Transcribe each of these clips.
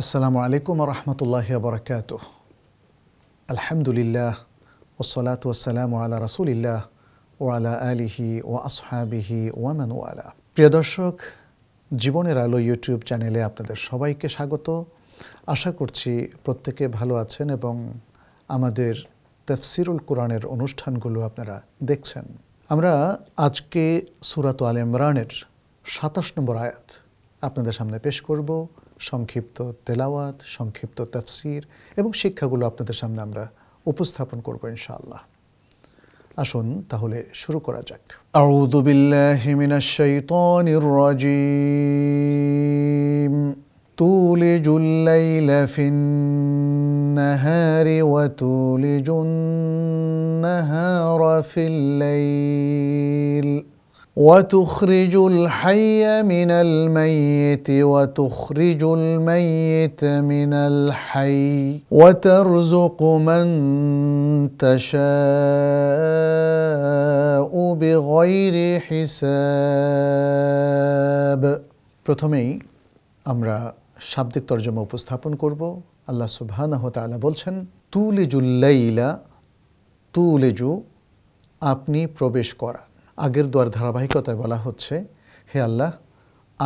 আসসালামু আলাইকুম ওয়া রাহমাতুল্লাহি ওয়া বারাকাতুহু। আলহামদুলিল্লাহ ওয়াসসালাতু ওয়াসসালামু আলা রাসূলিল্লাহ ওয়া আলা আলিহি ওয়া আসহাবিহি ওয়া মান ওয়ালা। প্রিয় দর্শক, জীবনের আলো ইউটিউব চ্যানেলে আপনাদের সবাইকে স্বাগত। আশা করছি প্রত্যেকে ভালো আছেন এবং আমাদের তাফসীরুল কোরআনের অনুষ্ঠানগুলো আপনারা দেখছেন। আমরা আজকে সূরাত আলে ইমরানের ২৭ নম্বর আয়াত আপনাদের সামনে পেশ করব। সংক্ষিপ্ত তেলাওয়াত, সংক্ষিপ্ত তাফসীর এবং শিক্ষাগুলো আপনাদের সামনে আমরা উপস্থাপন করব ইনশাআল্লাহ। আসুন তাহলে শুরু করা যাক। আউযু বিল্লাহি মিনাশ শাইতানির রাজীম। তুলিজুল লাইলা ফিন নাহারি ওয়া তুলিজুন নাহারা ফিল লাইল وتخرج الحي من الميت وتخرج الميت من الحي وترزق من تشاء بغير حساب। প্রথমেই আমরা শাব্দিক তরজমা উপস্থাপন করব। আল্লাহ সুবহানাহু ওয়া তাআলা বলছেন, তুলিজুল লাইলা, তুলিজু আপনি প্রবেশ করা। আগের দোয়ার ধারাবাহিকতায় বলা হচ্ছে, হে আল্লাহ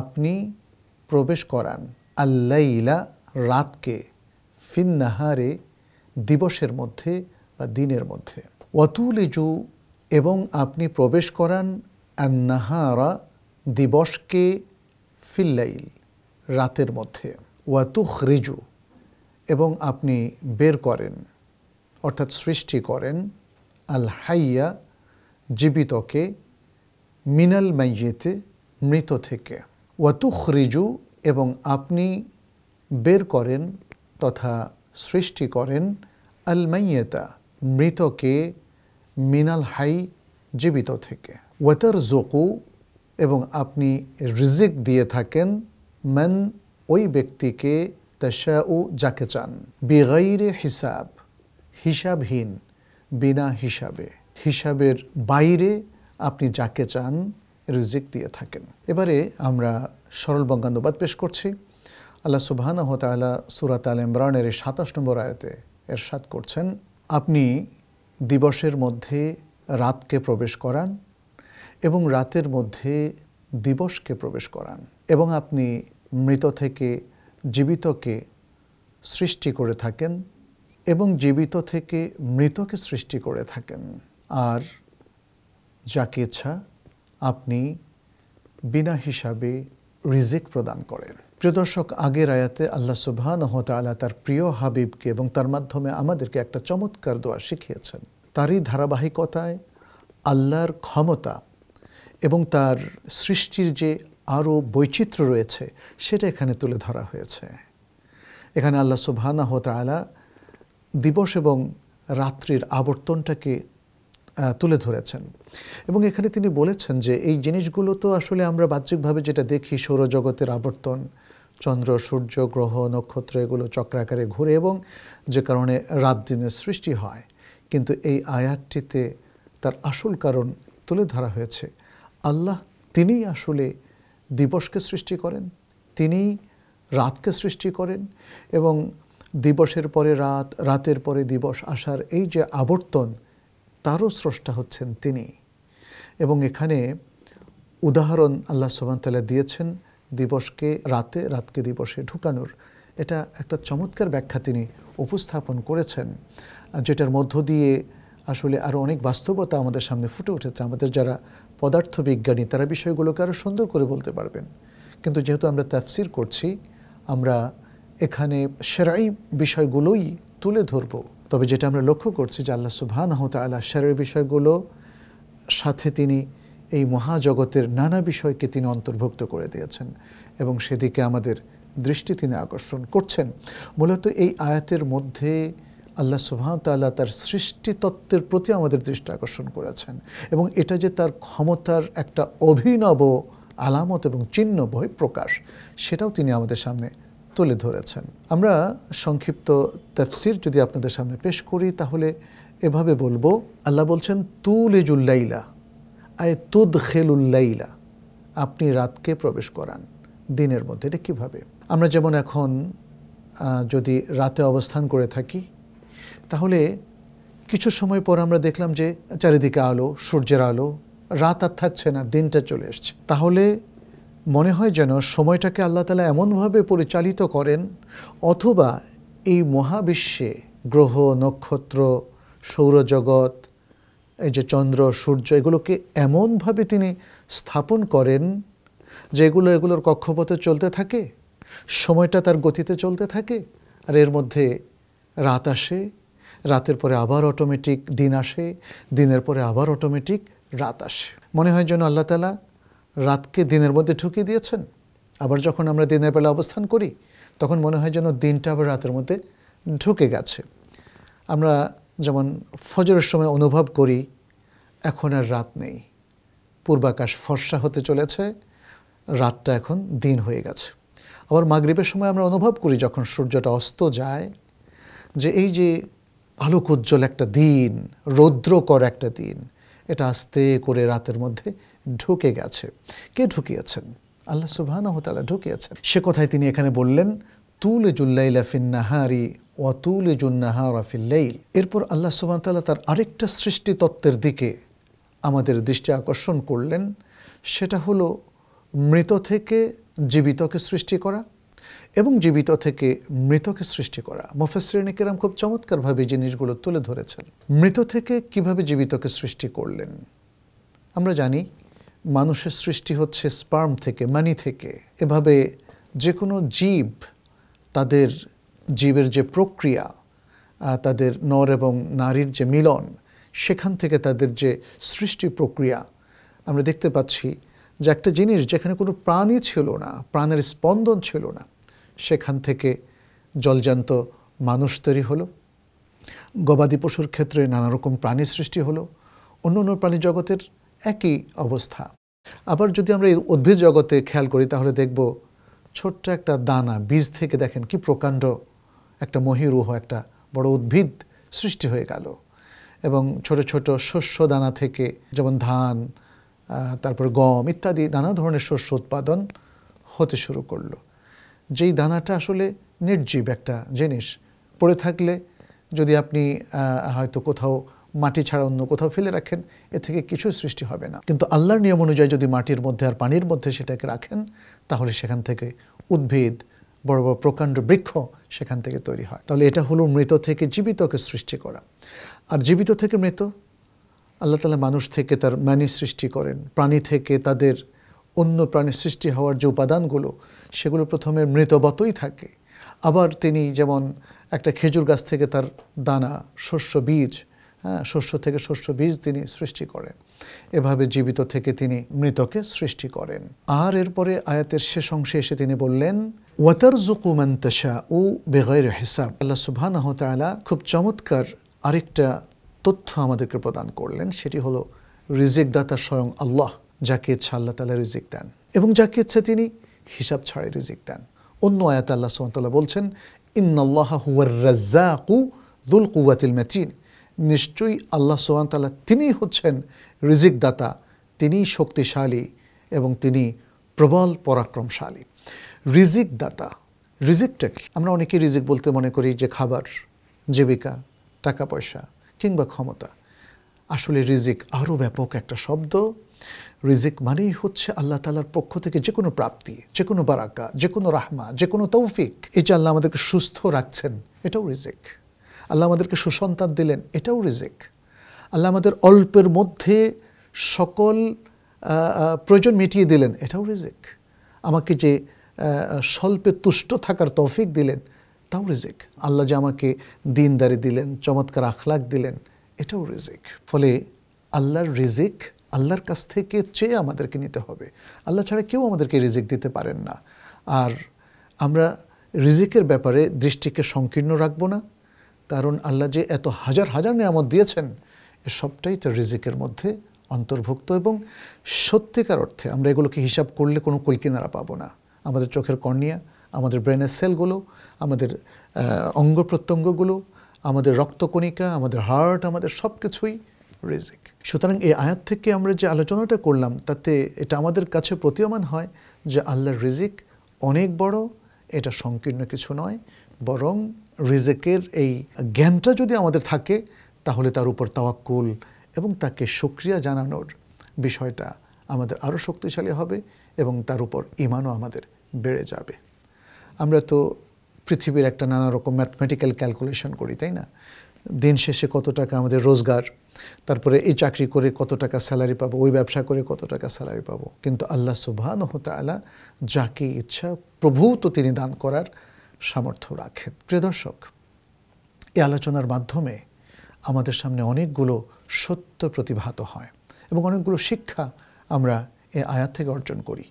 আপনি প্রবেশ করান আল্লাইলা রাতকে, ফিন নাহারে দিবসের মধ্যে বা দিনের মধ্যে, ওয়াতুলিজু এবং আপনি প্রবেশ করান আন-নাহারা দিবসকে, ফিল্লাইল রাতের মধ্যে, ওয়াতুখরিজু এবং আপনি বের করেন অর্থাৎ সৃষ্টি করেন আল হাইয়া জীবিতকে, মিনাল মাইয়িতে মৃত থেকে, ওয়াতুখরিজু এবং আপনি বের করেন তথা সৃষ্টি করেন আল মাইয়িতা মৃতকে, মিনাল হাই জীবিত থেকে, ওয়াতারযুকু এবং আপনি রিজিক দিয়ে থাকেন মান ওই ব্যক্তিকে, তাশাউ যাকে চান, বিগাইরে হিসাব হিসাবহীন, বিনা হিসাবে, হিসাবের বাইরে আপনি যাকে চান রিজিক দিয়ে থাকেন। এবারে আমরা সরল বঙ্গানুবাদ পেশ করছি। আল্লাহ সুবহানাহু ওয়া তাআলা সূরাত আলে ইমরানের ২৭ নম্বর আয়াতে ইরশাদ করছেন, আপনি দিবসের মধ্যে রাতকে প্রবেশ করান এবং রাতের মধ্যে দিবসকে প্রবেশ করান এবং আপনি মৃত থেকে জীবিতকে সৃষ্টি করে থাকেন এবং জীবিত থেকে মৃতকে সৃষ্টি করে থাকেন, আর যাকে ইচ্ছা আপনি বিনা হিসাবে রিজিক প্রদান করেন। প্রিয় দর্শক, আগের আয়াতে আল্লাহ সুবহানাহু ওয়া তাআলা তার প্রিয় হাবিবকে এবং তার মাধ্যমে আমাদেরকে একটা চমৎকার দোয়া শিখিয়েছেন। তারই ধারাবাহিকতায় আল্লাহর ক্ষমতা এবং তার সৃষ্টির যে আরও বৈচিত্র্য রয়েছে সেটা এখানে তুলে ধরা হয়েছে। এখানে আল্লাহ সুবহানাহু ওয়া তাআলা দিবস এবং রাত্রির আবর্তনটাকে তুলে ধরেছেন এবং এখানে তিনি বলেছেন যে এই জিনিসগুলো তো আসলে আমরা বাহ্যিকভাবে যেটা দেখি, সৌরজগতের আবর্তন, চন্দ্র, সূর্য, গ্রহ, নক্ষত্র এগুলো চক্রাকারে ঘুরে এবং যে কারণে রাত দিনের সৃষ্টি হয়, কিন্তু এই আয়াতটিতে তার আসল কারণ তুলে ধরা হয়েছে। আল্লাহ তিনিই আসলে দিবসকে সৃষ্টি করেন, তিনিই রাতকে সৃষ্টি করেন এবং দিবসের পরে রাত, রাতের পরে দিবস আসার এই যে আবর্তন, তারও স্রষ্টা হচ্ছেন তিনি। এবং এখানে উদাহরণ আল্লাহ সুবহানাহু ওয়া তাআলা দিয়েছেন দিবসকে রাতে, রাতকে দিবসে ঢুকানোর। এটা একটা চমৎকার ব্যাখ্যা তিনি উপস্থাপন করেছেন, যেটার মধ্য দিয়ে আসলে আরও অনেক বাস্তবতা আমাদের সামনে ফুটে উঠেছে। আমাদের যারা পদার্থবিজ্ঞানী তারা বিষয়গুলোকে আরও সুন্দর করে বলতে পারবেন, কিন্তু যেহেতু আমরা তাফসীর করছি, আমরা এখানে শরঈ বিষয়গুলোই তুলে ধরব। তবে যেটা আমরা লক্ষ্য করছি যে আল্লাহ সুবহানাহু ওয়া তাআলা শরঈ বিষয়গুলো সাথে তিনি এই মহাজগতের নানা বিষয়কে তিনি অন্তর্ভুক্ত করে দিয়েছেন এবং সেদিকে আমাদের দৃষ্টি তিনি আকর্ষণ করছেন। মূলত এই আয়াতের মধ্যে আল্লাহ সুবহানাহু ওয়া তাআলা তার সৃষ্টিতত্ত্বের প্রতি আমাদের দৃষ্টি আকর্ষণ করেছেন এবং এটা যে তার ক্ষমতার একটা অভিনব আলামত এবং চিহ্ন বহি প্রকাশ, সেটাও তিনি আমাদের সামনে তুলে ধরেছেন। আমরা সংক্ষিপ্ত তাফসীর যদি আপনাদের সামনে পেশ করি তাহলে এভাবে বলবো, আল্লাহ বলছেন তুলিজুল লাইলা আয় তুদখিলুল লাইলা, আপনি রাতকে প্রবেশ করান দিনের মধ্যে। এটা কীভাবে? আমরা যেমন এখন যদি রাতে অবস্থান করে থাকি, তাহলে কিছু সময় পর আমরা দেখলাম যে চারিদিকে আলো, সূর্যের আলো, রাত আর থাকছে না, দিনটা চলে এসছে। তাহলে মনে হয় যেন সময়টাকে আল্লাহ তাআলা এমনভাবে পরিচালিত করেন, অথবা এই মহাবিশ্বে গ্রহ, নক্ষত্র, সৌরজগৎ, এই যে চন্দ্র, সূর্য, এগুলোকে এমনভাবে তিনি স্থাপন করেন যে এগুলোর কক্ষপথে চলতে থাকে, সময়টা তার গতিতে চলতে থাকে, আর এর মধ্যে রাত আসে, রাতের পরে আবার অটোমেটিক দিন আসে, দিনের পরে আবার অটোমেটিক রাত আসে। মনে হয় যেন আল্লাহ তাআলা রাতকে দিনের মধ্যে ঢুকিয়ে দিয়েছেন। আবার যখন আমরা দিনের বেলা অবস্থান করি, তখন মনে হয় যেন দিনটা আবার রাতের মধ্যে ঢুকে গেছে। আমরা যেমন ফজরের সময় অনুভব করি এখন আর রাত নেই, পূর্বাকাশ ফর্সা হতে চলেছে, রাতটা এখন দিন হয়ে গেছে। আবার মাগরিবের সময় আমরা অনুভব করি যখন সূর্যটা অস্ত যায়, যে এই যে আলোকোজ্জ্বল একটা দিন, রৌদ্রকর একটা দিন, এটা আস্তে করে রাতের মধ্যে ঢুকে গেছে। কে ঢুকিয়েছেন? আল্লাহ সুবহানাহু ওয়া তাআলা ঢুকিয়েছেন। সে কথাই তিনি এখানে বললেন, তুলিজুল লাইলা ফিন নাহারি ওয়া তুলিজুন নাহারা ফিল লাইল। এরপর আল্লাহ সুবহানাহু ওয়া তাআলা তার আরেকটা সৃষ্টি তত্ত্বের দিকে আমাদের দৃষ্টি আকর্ষণ করলেন। সেটা হলো মৃত থেকে জীবিতকে সৃষ্টি করা এবং জীবিত থেকে মৃতকে সৃষ্টি করা। মুফাসসিরিন কিরাম খুব চমৎকারভাবে জিনিসগুলো তুলে ধরেছেন। মৃত থেকে কিভাবে জীবিতকে সৃষ্টি করলেন? আমরা জানি মানুষের সৃষ্টি হচ্ছে স্পার্ম থেকে, মানি থেকে। এভাবে যে কোনো জীব, তাদের জীবের যে প্রক্রিয়া, তাদের নর এবং নারীর যে মিলন, সেখান থেকে তাদের যে সৃষ্টি প্রক্রিয়া, আমরা দেখতে পাচ্ছি যে একটা জিনিস যেখানে কোনো প্রাণই ছিল না, প্রাণের স্পন্দন ছিল না, সেখান থেকে জলজান্ত মানুষ তৈরি হলো। গবাদি পশুর ক্ষেত্রে নানা রকম প্রাণী সৃষ্টি হলো, অন্য অন্য প্রাণী জগতের একই অবস্থা। আবার যদি আমরা এই উদ্ভিদ জগতে খেয়াল করি, তাহলে দেখব ছোট্ট একটা দানা, বীজ থেকে দেখেন কি প্রকাণ্ড একটা মহীরুহ, একটা বড় উদ্ভিদ সৃষ্টি হয়ে গেল। এবং ছোট ছোট শস্য দানা থেকে, যেমন ধান, তারপর গম ইত্যাদি নানা ধরনের শস্য উৎপাদন হতে শুরু করলো। যেই দানাটা আসলে নির্জীব একটা জিনিস, পড়ে থাকলে যদি আপনি হয়তো কোথাও মাটি ছাড়া অন্য কোথাও ফেলে রাখেন, এ থেকে কিছু সৃষ্টি হবে না। কিন্তু আল্লাহর নিয়ম অনুযায়ী যদি মাটির মধ্যে আর পানির মধ্যে সেটাকে রাখেন, তাহলে সেখান থেকে উদ্ভিদ, বড় বড় প্রকাণ্ড বৃক্ষ সেখান থেকে তৈরি হয়। তাহলে এটা হলো মৃত থেকে জীবিতকে সৃষ্টি করা। আর জীবিত থেকে মৃত, আল্লাহ তাআলা মানুষ থেকে তার মানি সৃষ্টি করেন, প্রাণী থেকে তাদের অন্য প্রাণীর সৃষ্টি হওয়ার যে উপাদানগুলো, সেগুলো প্রথমে মৃতবতই থাকে। আবার তিনি যেমন একটা খেজুর গাছ থেকে তার দানা, শস্য বীজ, শস্য থেকে শস্য বীজ তিনি সৃষ্টি করেন। এভাবে জীবিত থেকে তিনি মৃতকে সৃষ্টি করেন। আর এরপরে আয়াতের শেষ অংশে এসে তিনি বললেন, ওয়াতারযুকু মান তাশাউ বিগাইরি হিসাব। আল্লাহ সুবহানাহু ওয়া তাআলা খুব চমৎকার আরেকটা তথ্য আমাদেরকে প্রদান করলেন। সেটি হলো রিজিক দাতা স্বয়ং আল্লাহ। যাকে ইচ্ছা আল্লাহ তাআলা রিজিক দেন, এবং যাকে ইচ্ছা তিনি হিসাব ছাড়াই রিজিক দেন। অন্য আয়াতে আল্লাহ সুবহানাহু ওয়া তাআলা বলছেন, ইন্নাল্লাহা হুয়ার রাজ্জাকু যুল কুওয়াতিল মাতিন। নিশ্চয়ই আল্লাহ সুবহানাহু ওয়া তাআলা তিনিই হচ্ছেন রিজিক দাতা, তিনিই শক্তিশালী এবং তিনি প্রবল পরাক্রমশালী। রিজিক দাতা, রিজিকটা কি? আমরা অনেকেই রিজিক বলতে মনে করি যে খাবার, জীবিকা, টাকা পয়সা কিংবা ক্ষমতা। আসলে রিজিক আরও ব্যাপক একটা শব্দ। রিজিক মানেই হচ্ছে আল্লাহ তাআলার পক্ষ থেকে যে কোনো প্রাপ্তি, যে কোনো বারাকা, যে কোনো রাহমা, যে কোনো তৌফিক। এই যে আল্লাহ আমাদেরকে সুস্থ রাখছেন, এটাও রিজিক। আল্লাহ আমাদেরকে সুসন্তান দিলেন, এটাও রিজিক। আল্লাহ আমাদের অল্পের মধ্যে সকল প্রয়োজন মিটিয়ে দিলেন, এটাও রিজিক। আমাকে যে স্বল্পে তুষ্ট থাকার তৌফিক দিলেন, তাও রিজিক। আল্লাহ যে আমাকে দিনদারি দিলেন, চমৎকার আখলাক দিলেন, এটাও রিজিক। ফলে আল্লাহর রিজিক আল্লাহর কাছ থেকে চেয়ে আমাদেরকে নিতে হবে। আল্লাহ ছাড়া কেউ আমাদেরকে রিজিক দিতে পারেন না। আর আমরা রিজিকের ব্যাপারে দৃষ্টিকে সংকীর্ণ রাখবো না, কারণ আল্লাহ যে এত হাজার হাজার নিয়ামত দিয়েছেন, এ সবটাই তার রিজিকের মধ্যে অন্তর্ভুক্ত। এবং সত্যিকার অর্থে আমরা এগুলোকে হিসাব করলে কোনো কুলকিনারা পাবো না। আমাদের চোখের কর্নিয়া, আমাদের ব্রেনের সেলগুলো, আমাদের অঙ্গ প্রত্যঙ্গগুলো, আমাদের রক্তকণিকা, আমাদের হার্ট, আমাদের সব কিছুই রিজিক। সুতরাং এই আয়াত থেকে আমরা যে আলোচনাটা করলাম, তাতে এটা আমাদের কাছে প্রতীয়মান হয় যে আল্লাহর রিজিক অনেক বড়, এটা সংকীর্ণ কিছু নয়। বরং রিজেকের এই জ্ঞানটা যদি আমাদের থাকে তাহলে তার উপর তাওয়াক্কুল এবং তাকে শুকরিয়া জানানোর বিষয়টা আমাদের আরও শক্তিশালী হবে এবং তার উপর ঈমানও আমাদের বেড়ে যাবে। আমরা তো পৃথিবীর একটা নানা রকম ম্যাথমেটিক্যাল ক্যালকুলেশন করি, তাই না? দিন শেষে কত টাকা আমাদের রোজগার, তারপরে এই চাকরি করে কত টাকা স্যালারি পাবো, ওই ব্যবসা করে কত টাকা স্যালারি পাবো। কিন্তু আল্লাহ সুবহানাহু ওয়া তাআলা যাকে ইচ্ছা প্রভূত তিনি দান করার সামর্থ্য রাখেন। প্রিয় দর্শক, এই আলোচনার মাধ্যমে আমাদের সামনে অনেকগুলো সত্য প্রতিভাত হয় এবং অনেকগুলো শিক্ষা আমরা এই আয়াত থেকে অর্জন করি।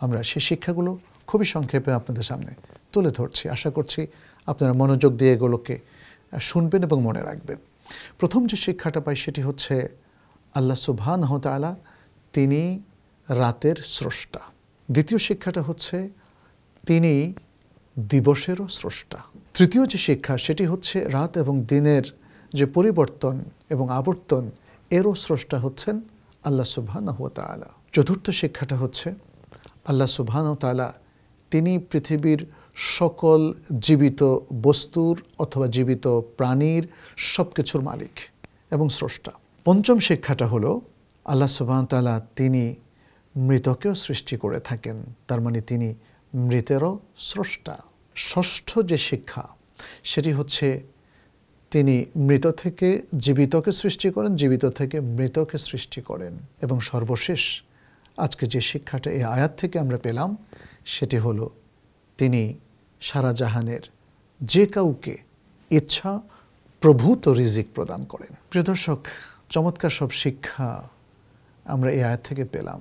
আমরা সেই শিক্ষাগুলো খুবই সংক্ষেপে আপনাদের সামনে তুলে ধরছি। আশা করছি আপনারা মনোযোগ দিয়ে এগুলোকে শুনবেন এবং মনে রাখবেন। প্রথম যে শিক্ষাটা পাই সেটি হচ্ছে আল্লাহ সুবহানাহু ওয়া তাআলা তিনি রাতের স্রষ্টা। দ্বিতীয় শিক্ষাটা হচ্ছে তিনি দিবসেরও স্রষ্টা। তৃতীয় যে শিক্ষা সেটি হচ্ছে রাত এবং দিনের যে পরিবর্তন এবং আবর্তন এরও স্রষ্টা হচ্ছেন আল্লাহ সুবহানাহু ওয়া তাআলা। চতুর্থ শিক্ষাটা হচ্ছে আল্লাহ সুবহানাহু ওয়া তাআলা তিনি পৃথিবীর সকল জীবিত বস্তুর অথবা জীবিত প্রাণীর সব কিছুর মালিক এবং স্রষ্টা। পঞ্চম শিক্ষাটা হলো আল্লাহ সুবহানাহু ওয়া তাআলা তিনি মৃতকেও সৃষ্টি করে থাকেন, তার মানে তিনি মৃতেরও স্রষ্টা। ষষ্ঠ যে শিক্ষা সেটি হচ্ছে তিনি মৃত থেকে জীবিতকে সৃষ্টি করেন, জীবিত থেকে মৃতকে সৃষ্টি করেন। এবং সর্বশেষ আজকে যে শিক্ষাটা এই আয়াত থেকে আমরা পেলাম সেটি হলো তিনি সারা জাহানের যে কাউকে ইচ্ছা প্রভূত রিজিক প্রদান করেন। প্রিয় দর্শক, চমৎকার সব শিক্ষা আমরা এই আয়াত থেকে পেলাম।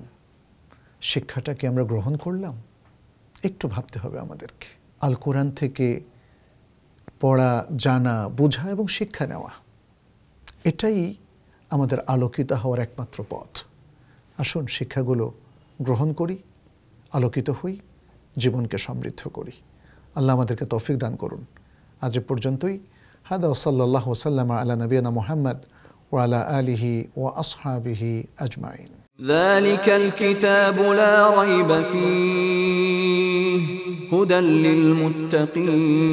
শিক্ষাটাকে আমরা গ্রহণ করলাম? একটু ভাবতে হবে আমাদেরকে। আল কোরআন থেকে পড়া, জানা, বোঝা এবং শিক্ষা নেওয়া, এটাই আমাদের আলোকিত হওয়ার একমাত্র পথ। আসুন শিক্ষাগুলো গ্রহণ করি, আলোকিত হই, জীবনকে সমৃদ্ধ করি। আল্লাহ আমাদেরকে তৌফিক দান করুন। আজ পর্যন্তই। হাদা সাল্লাল্লাহু ওয়াসাল্লাম আলা নবিয়িনা মুহাম্মদ ওয়া আলা আলিহি ওয়া আসহাবিহি আজমাইন। ذلك الكتاب لا ريب فيه هدى للمتقين